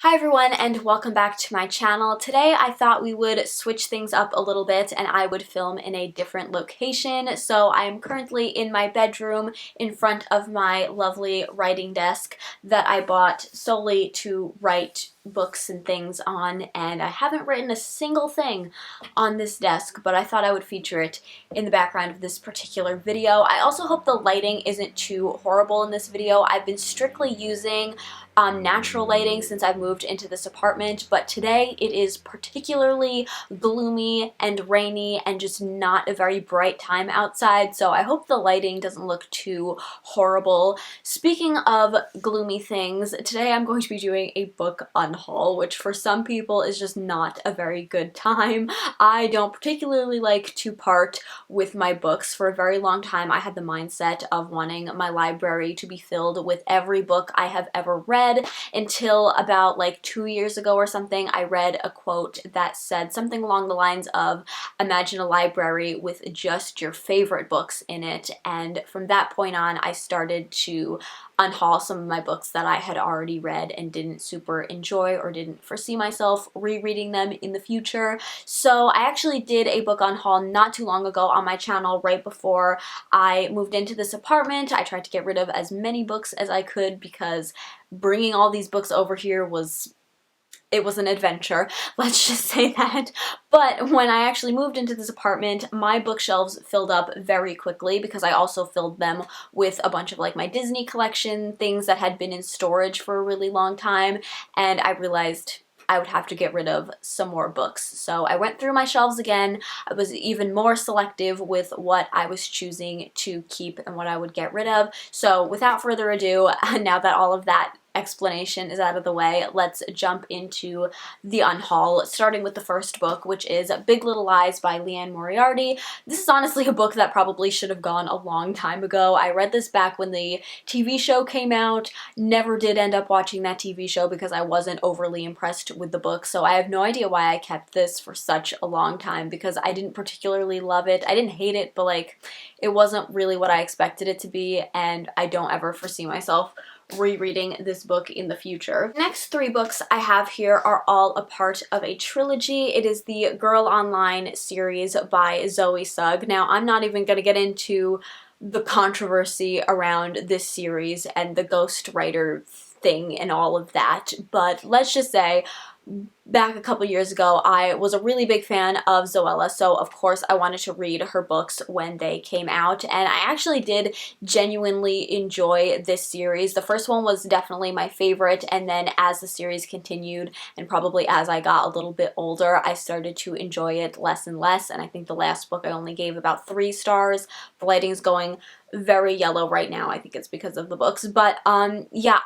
Hi everyone and welcome back to my channel. Today I thought we would switch things up a little bit and I would film in a different location. So I'm currently in my bedroom in front of my lovely writing desk that I bought solely to write books and things on, and I haven't written a single thing on this desk, but I thought I would feature it in the background of this particular video. I also hope the lighting isn't too horrible in this video. I've been strictly using natural lighting since I've moved into this apartment, but today it is particularly gloomy and rainy and just not a very bright time outside, so I hope the lighting doesn't look too horrible. Speaking of gloomy things, today I'm going to be doing a book unhaul, which for some people is just not a very good time. I don't particularly like to part with my books. For a very long time I had the mindset of wanting my library to be filled with every book I have ever read, until about like 2 years ago or something I read a quote that said something along the lines of, imagine a library with just your favorite books in it, and from that point on I started to unhaul some of my books that I had already read and didn't super enjoy or didn't foresee myself rereading them in the future. So I actually did a book unhaul not too long ago on my channel right before I moved into this apartment. I tried to get rid of as many books as I could because bringing all these books over here was an adventure, let's just say that. But when I actually moved into this apartment, my bookshelves filled up very quickly because I also filled them with a bunch of like my Disney collection, things that had been in storage for a really long time, and I realized I would have to get rid of some more books. So I went through my shelves again. I was even more selective with what I was choosing to keep and what I would get rid of. So without further ado, now that all of that explanation is out of the way, let's jump into the unhaul, starting with the first book, which is Big Little Lies by Liane Moriarty. This is honestly a book that probably should have gone a long time ago. I read this back when the TV show came out, never did end up watching that TV show because I wasn't overly impressed with the book, so I have no idea why I kept this for such a long time because I didn't particularly love it. I didn't hate it, but like it wasn't really what I expected it to be, and I don't ever foresee myself rereading this book in the future. The next 3 books I have here are all a part of a trilogy. It is the Girl Online series by Zoe Sugg. Now, I'm not even going to get into the controversy around this series and the ghostwriter thing and all of that, but let's just say back a couple years ago, I was a really big fan of Zoella, so of course I wanted to read her books when they came out, and I actually did genuinely enjoy this series. The first one was definitely my favorite, and then as the series continued, and probably as I got a little bit older, I started to enjoy it less and less, and I think the last book I only gave about 3 stars. The lighting's going very yellow right now. I think it's because of the books, but yeah,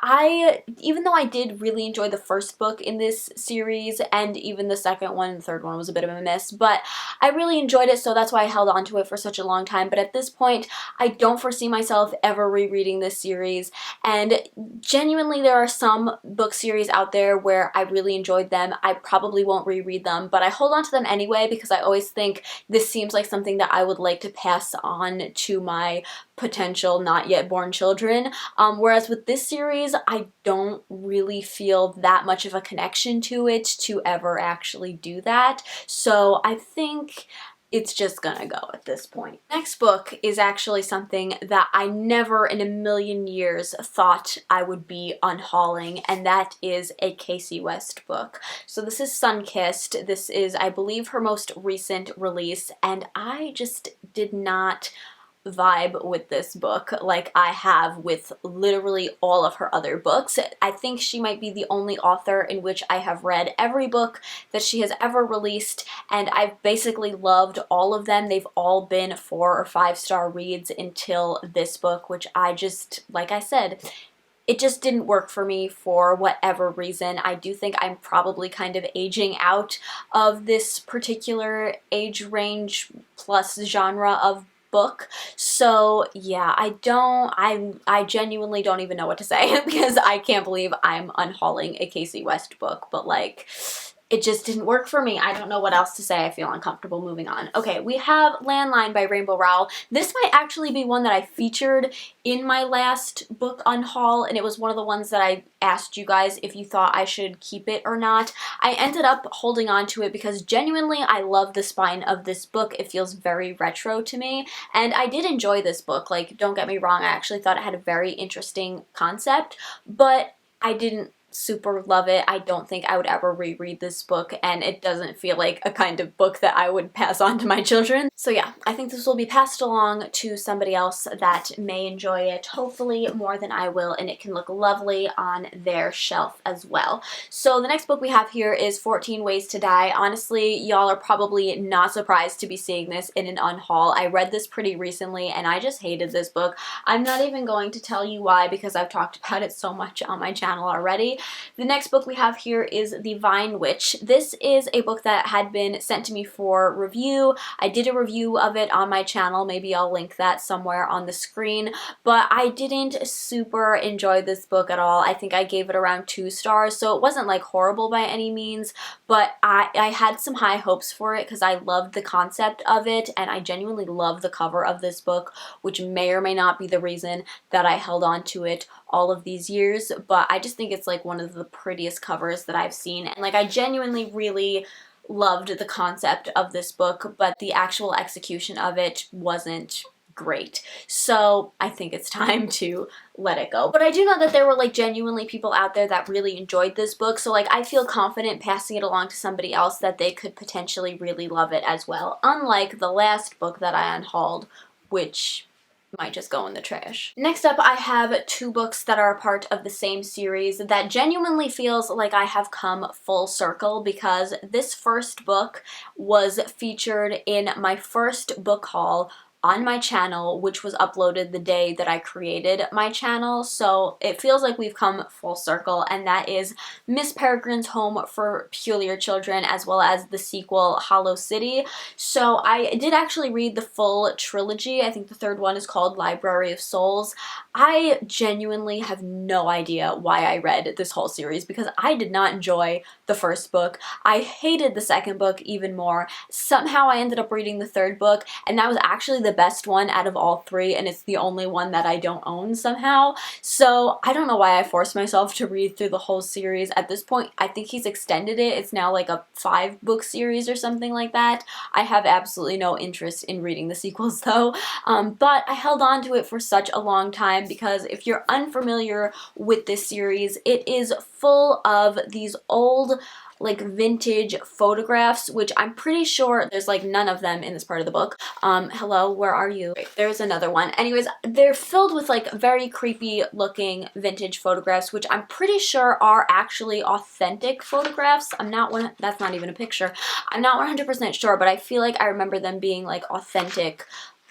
even though I did really enjoy the first book in this series, and even the second one and the third one was a bit of a miss, but I really enjoyed it, so that's why I held on to it for such a long time. But at this point, I don't foresee myself ever rereading this series, and genuinely there are some book series out there where I really enjoyed them. I probably won't reread them, but I hold on to them anyway because I always think this seems like something that I would like to pass on to my potential not yet born children, whereas with this series I don't really feel that much of a connection to it to ever actually do that, so I think it's just gonna go at this point. Next book is actually something that I never in a million years thought I would be unhauling, and that is a Casey West book. So this is Sunkissed. This is, I believe, her most recent release, and I just did not vibe with this book like I have with literally all of her other books. I think she might be the only author in which I have read every book that she has ever released, and I've basically loved all of them. They've all been 4 or 5-star reads until this book, which I just, like I said, it just didn't work for me for whatever reason. I do think I'm probably kind of aging out of this particular age range plus genre of book. So yeah, I genuinely don't even know what to say because I can't believe I'm unhauling a Casey West book, but like it just didn't work for me. I don't know what else to say. I feel uncomfortable moving on. Okay, we have Landline by Rainbow Rowell. This might actually be one that I featured in my last book Unhaul, and it was one of the ones that I asked you guys if you thought I should keep it or not. I ended up holding on to it because genuinely I love the spine of this book. It feels very retro to me, and I did enjoy this book. Like, don't get me wrong, I actually thought it had a very interesting concept, but I didn't super love it. I don't think I would ever reread this book, and it doesn't feel like a kind of book that I would pass on to my children. So yeah, I think this will be passed along to somebody else that may enjoy it, hopefully more than I will, and it can look lovely on their shelf as well. So the next book we have here is 14 Ways to Die. Honestly, y'all are probably not surprised to be seeing this in an unhaul. I read this pretty recently and I just hated this book. I'm not even going to tell you why because I've talked about it so much on my channel already. The next book we have here is The Vine Witch. This is a book that had been sent to me for review. I did a review of it on my channel. Maybe I'll link that somewhere on the screen, but I didn't super enjoy this book at all. I think I gave it around 2 stars, so it wasn't like horrible by any means, but I had some high hopes for it because I loved the concept of it, and I genuinely love the cover of this book, which may or may not be the reason that I held on to it all of these years, but I just think it's like one of the prettiest covers that I've seen, and like I genuinely really loved the concept of this book, but the actual execution of it wasn't great. So I think it's time to let it go. But I do know that there were like genuinely people out there that really enjoyed this book, so like I feel confident passing it along to somebody else that they could potentially really love it as well, unlike the last book that I unhauled, which might just go in the trash. Next up, I have 2 books that are a part of the same series that genuinely feels like I have come full circle because this first book was featured in my first book haul on my channel, which was uploaded the day that I created my channel, so it feels like we've come full circle, and that is Miss Peregrine's Home for Peculiar Children, as well as the sequel Hollow City. So I did actually read the full trilogy. I think the 3rd one is called Library of Souls. I genuinely have no idea why I read this whole series because I did not enjoy the first book. I hated the second book even more. Somehow I ended up reading the 3rd book, and that was actually the best one out of all 3, and it's the only one that I don't own somehow. So I don't know why I forced myself to read through the whole series. At this point, I think he's extended it. It's now like a 5-book series or something like that. I have absolutely no interest in reading the sequels though, but I held on to it for such a long time because if you're unfamiliar with this series, it is full of these old like vintage photographs, which I'm pretty sure there's like none of them in this part of the book. Hello, where are you? Wait, there's another one. Anyways, they're filled with like very creepy looking vintage photographs, which I'm pretty sure are actually authentic photographs. That's not even a picture. I'm not 100% sure, but I feel like I remember them being like authentic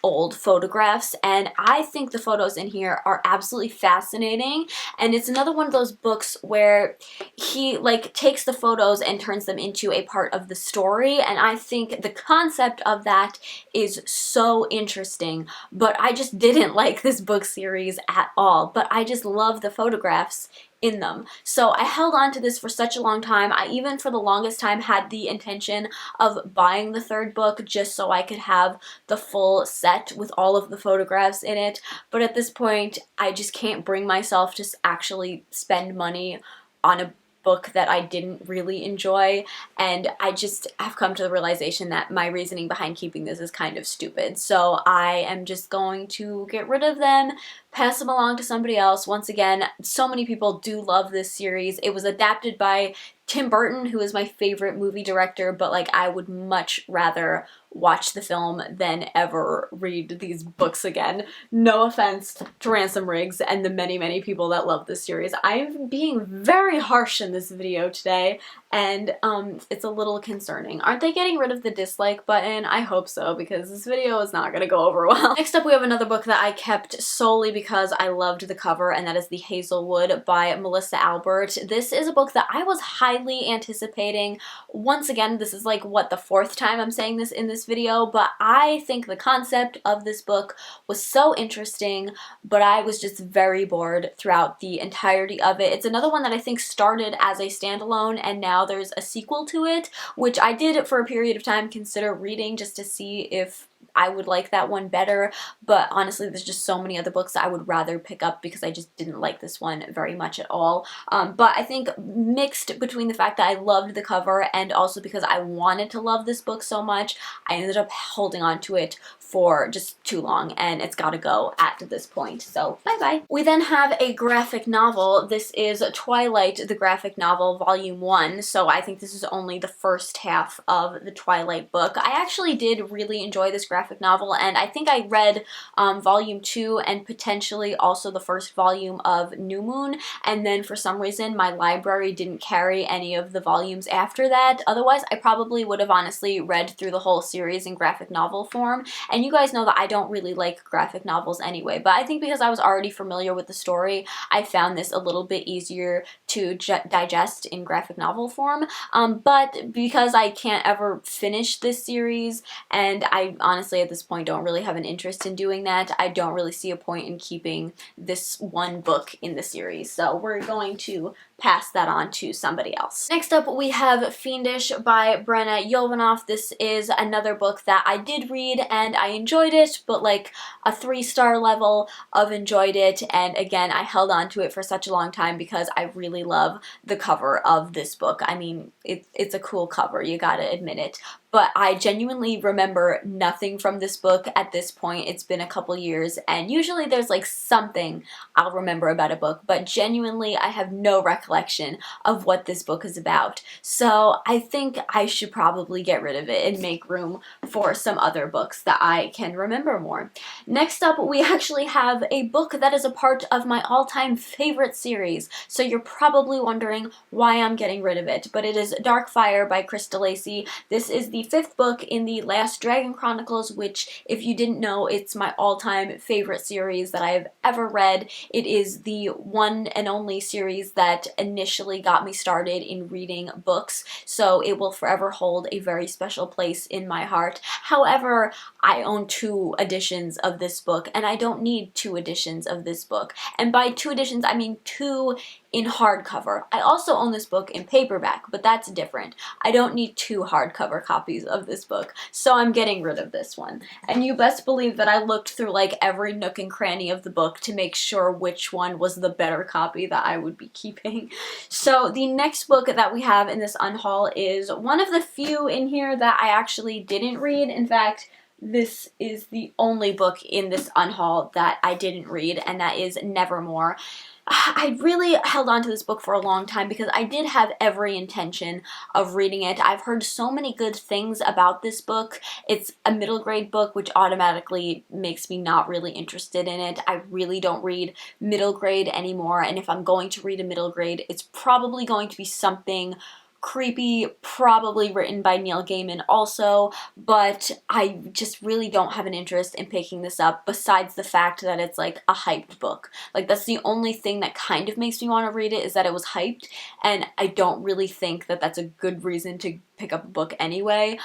old photographs, and I think the photos in here are absolutely fascinating, and it's another one of those books where he like takes the photos and turns them into a part of the story, and I think the concept of that is so interesting, but I just didn't like this book series at all, but I just love the photographs in them. So I held on to this for such a long time. I even for the longest time had the intention of buying the 3rd book just so I could have the full set with all of the photographs in it, but at this point I just can't bring myself to actually spend money on a book that I didn't really enjoy, and I just have come to the realization that my reasoning behind keeping this is kind of stupid. So I am just going to get rid of them, pass them along to somebody else. Once again, so many people do love this series. It was adapted by Tim Burton, who is my favorite movie director, but like I would much rather watch the film than ever read these books again. No offense to Ransom Riggs and the many, many people that love this series. I'm being very harsh in this video today, and it's a little concerning. Aren't they getting rid of the dislike button? I hope so, because this video is not gonna go over well. Next up, we have another book that I kept solely because I loved the cover, and that is The Hazelwood by Melissa Albert. This is a book that I was highly anticipating. Once again, this is like, what, the fourth time I'm saying this in this video, but I think the concept of this book was so interesting, but I was just very bored throughout the entirety of it. It's another one that I think started as a standalone, and now there's a sequel to it, which I did for a period of time consider reading just to see if I would like that one better, but honestly there's just so many other books that I would rather pick up because I just didn't like this one very much at all. But I think mixed between the fact that I loved the cover and also because I wanted to love this book so much, I ended up holding on to it for just too long, and it's gotta go at this point, so bye-bye. We then have a graphic novel. This is Twilight, the graphic novel, volume 1, so I think this is only the first half of the Twilight book. I actually did really enjoy this graphic novel, and I think I read volume 2 and potentially also the first volume of New Moon, and then for some reason my library didn't carry any of the volumes after that. Otherwise, I probably would have honestly read through the whole series in graphic novel form, and you guys know that I don't really like graphic novels anyway, but I think because I was already familiar with the story, I found this a little bit easier to digest in graphic novel form, but because I can't ever finish this series, and I honestly at this point don't really have an interest in doing that, I don't really see a point in keeping this one book in the series, so we're going to pass that on to somebody else. Next up, we have Fiendish by Brenna Jovanov. This is another book that I did read and I enjoyed it, but like a 3-star level of enjoyed it, and again, I held on to it for such a long time because I really love the cover of this book. I mean, it's a cool cover, you gotta admit it. But I genuinely remember nothing from this book at this point. It's been a couple years, and usually there's like something I'll remember about a book, but genuinely I have no recollection of what this book is about. So I think I should probably get rid of it and make room for some other books that I can remember more. Next up, we actually have a book that is a part of my all-time favorite series. So you're probably wondering why I'm getting rid of it, but it is Darkfire by Krista Lacey. This is the 5th book in the Last Dragon Chronicles, which, if you didn't know, it's my all-time favorite series that I have ever read. It is the one and only series that initially got me started in reading books, so it will forever hold a very special place in my heart. However, I own 2 editions of this book, and I don't need 2 editions of this book. And by 2 editions, I mean 2 in hardcover. I also own this book in paperback, but that's different. I don't need 2 hardcover copies of this book, so I'm getting rid of this one. And you best believe that I looked through like every nook and cranny of the book to make sure which one was the better copy that I would be keeping. So the next book that we have in this unhaul is one of the few in here that I actually didn't read. In fact, this is the only book in this unhaul that I didn't read, and that is Nevermore. I really held on to this book for a long time because I did have every intention of reading it. I've heard so many good things about this book. It's a middle grade book, which automatically makes me not really interested in it. I really don't read middle grade anymore, and if I'm going to read a middle grade, it's probably going to be something creepy, probably written by Neil Gaiman also, but I just really don't have an interest in picking this up besides the fact that it's like a hyped book. Like, that's the only thing that kind of makes me want to read it, is that it was hyped, and I don't really think that that's a good reason to pick up a book anyway.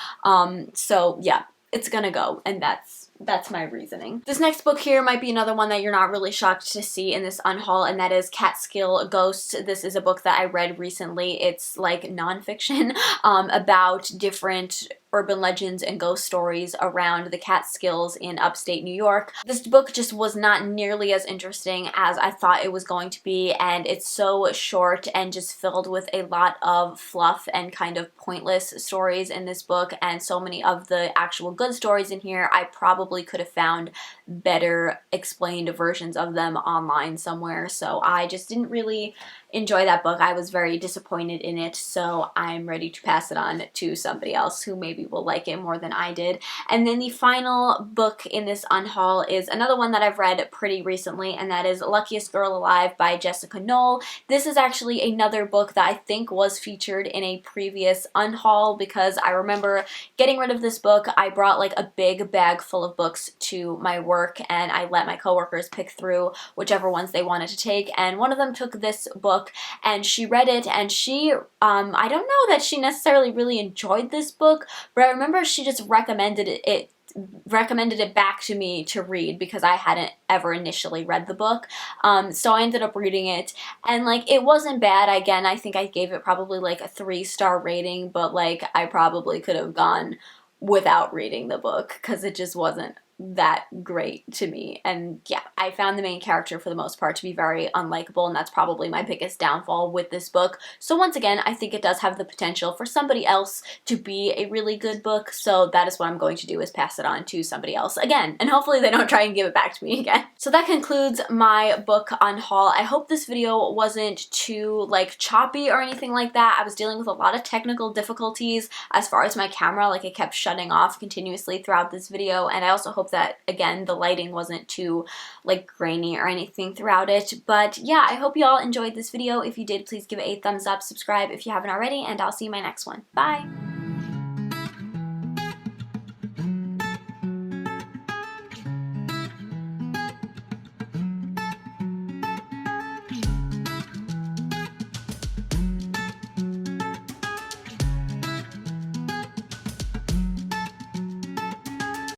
So yeah, it's gonna go, and that's my reasoning. This next book here might be another one that you're not really shocked to see in this unhaul, and that is Catskill Ghosts. This is a book that I read recently. It's like nonfiction about different urban legends and ghost stories around the Catskills in upstate New York. This book just was not nearly as interesting as I thought it was going to be, and it's so short and just filled with a lot of fluff and kind of pointless stories in this book, and so many of the actual good stories in here I probably could have found better explained versions of them online somewhere, so I just didn't really enjoy that book. I was very disappointed in it, so I'm ready to pass it on to somebody else who maybe will like it more than I did. And then the final book in this unhaul is another one that I've read pretty recently, and that is Luckiest Girl Alive by Jessica Knoll. This is actually another book that I think was featured in a previous unhaul, because I remember getting rid of this book. I brought like a big bag full of books to my work work, and I let my coworkers pick through whichever ones they wanted to take, and one of them took this book, and she read it, and she, I don't know that she necessarily really enjoyed this book, but I remember she just recommended it back to me to read because I hadn't ever initially read the book. So I ended up reading it, and like it wasn't bad. Again, I think I gave it probably like a 3-star rating, but like I probably could have gone without reading the book because it just wasn't that great to me. And yeah, I found the main character for the most part to be very unlikable, and that's probably my biggest downfall with this book. So once again, I think it does have the potential for somebody else to be a really good book, so that is what I'm going to do, is pass it on to somebody else again, and hopefully they don't try and give it back to me again. So that concludes my book Unhaul. I hope this video wasn't too like choppy or anything like that. I was dealing with a lot of technical difficulties as far as my camera, like it kept shutting off continuously throughout this video, and I also hope that, again, the lighting wasn't too like grainy or anything throughout it. But yeah, I hope you all enjoyed this video. If you did, please give it a thumbs up, subscribe if you haven't already, and I'll see you in my next one. Bye!